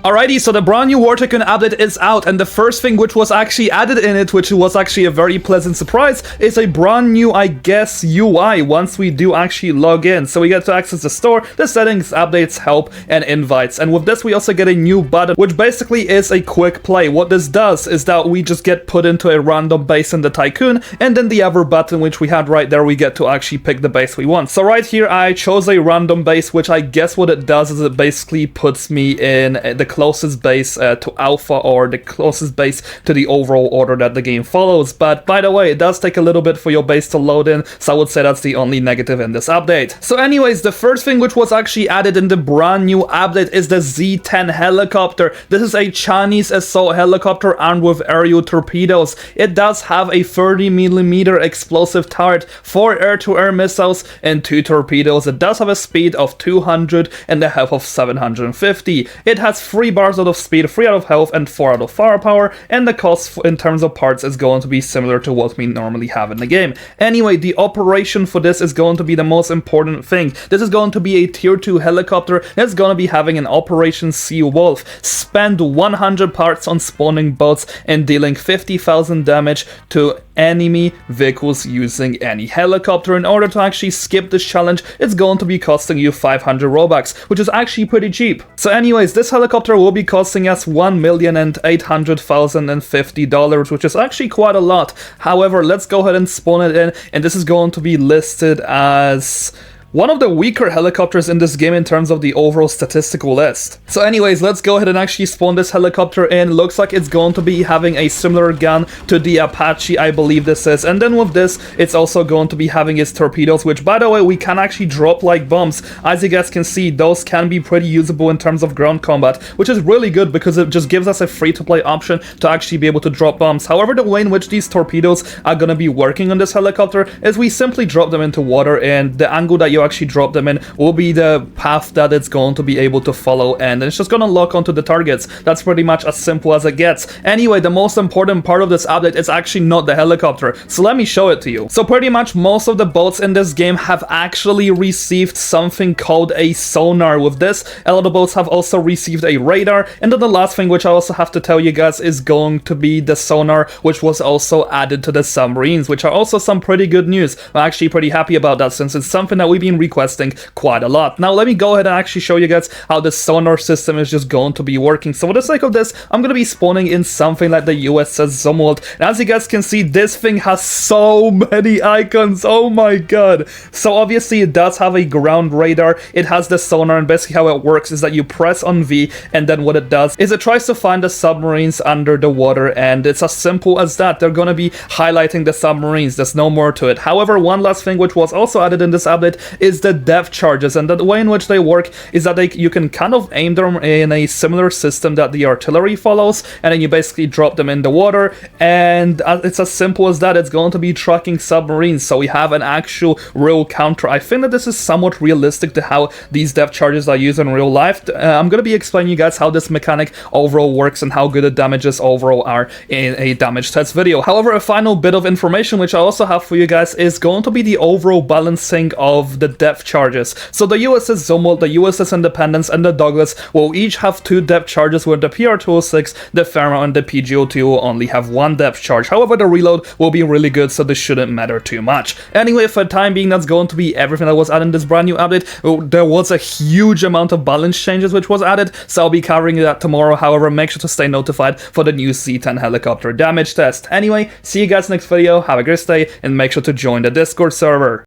Alrighty, so the brand new Tycoon update is out, and the first thing which was actually added in it, which was actually a very pleasant surprise, is a brand new, I guess, UI once we do actually log in. So we get to access the store, the settings, updates, help, and invites. And with this, we also get a new button, which basically is a quick play. What this does is that we just get put into a random base in the Tycoon, and then the other button, which we had right there, we get to actually pick the base we want. So right here, I chose a random base, which I guess what it does is it basically puts me in the closest base to alpha, or the closest base to the overall order that the game follows. But by the way, it does take a little bit for your base to load in, so I would say that's the only negative in this update. So anyways, the first thing which was actually added in the brand new update is the Z-10 helicopter. This is a Chinese assault helicopter armed with aerial torpedoes. It does have a 30mm explosive turret, 4 air-to-air missiles, and 2 torpedoes. It does have a speed of 200 and a health of 750. It has 3 bars out of speed, 3 out of health, and 4 out of firepower, and the cost in terms of parts is going to be similar to what we normally have in the game. Anyway, the operation for this is going to be the most important thing. This is going to be a tier 2 helicopter that's going to be having an Operation Sea Wolf. Spend 100 parts on spawning boats and dealing 50,000 damage to enemy vehicles using any helicopter. In order to actually skip this challenge, it's going to be costing you 500 Robux, which is actually pretty cheap. So anyways, this helicopter will be costing us $1,800,050, which is actually quite a lot. However, let's go ahead and spawn it in, and this is going to be listed as one of the weaker helicopters in this game in terms of the overall statistical list. So anyways, let's go ahead and actually spawn this helicopter in. Looks like it's going to be having a similar gun to the Apache, I believe this is. And then with this, it's also going to be having its torpedoes, which by the way, we can actually drop like bombs. As you guys can see, those can be pretty usable in terms of ground combat, which is really good because it just gives us a free-to-play option to actually be able to drop bombs. However, the way in which these torpedoes are going to be working on this helicopter is we simply drop them into water, and the angle that you actually drop them in will be the path that it's going to be able to follow, and it's just going to lock onto the targets. That's pretty much as simple as it gets. Anyway, the most important part of this update is actually not the helicopter, so let me show it to you. So pretty much most of the boats in this game have actually received something called a sonar. With this, a lot of boats have also received a radar, and then the last thing which I also have to tell you guys is going to be the sonar, which was also added to the submarines, which are also some pretty good news. I'm actually pretty happy about that, since it's something that we've been requesting quite a lot. Now let me go ahead and actually show you guys how the sonar system is just going to be working. So for the sake of this, I'm going to be spawning in something like the USS Zumwalt, and as you guys can see, this thing has so many icons. Oh my god. So obviously it does have a ground radar, it has the sonar, and basically how it works is that you press on V, and then what it does is it tries to find the submarines under the water, and it's as simple as that. They're going to be highlighting the submarines. There's no more to it. However, one last thing which was also added in this update is the depth charges, and the way in which they work is that you can kind of aim them in a similar system that the artillery follows, and then you basically drop them in the water, and it's as simple as that. It's going to be tracking submarines, so we have an actual real counter. I think that this is somewhat realistic to how these depth charges are used in real life. I'm going to be explaining you guys how this mechanic overall works and how good the damages overall are in a damage test video. However, a final bit of information which I also have for you guys is going to be the overall balancing of the depth charges. So the USS Zumwalt, the USS Independence, and the Douglas will each have 2 depth charges, where the PR-206, the Pharaoh, and the PG-02 will only have 1 depth charge. However, the reload will be really good, so this shouldn't matter too much. Anyway, for the time being, that's going to be everything that was added in this brand new update. There was a huge amount of balance changes which was added, so I'll be covering that tomorrow. However, make sure to stay notified for the new Z-10 helicopter damage test. Anyway, see you guys next video, have a great day, and make sure to join the Discord server.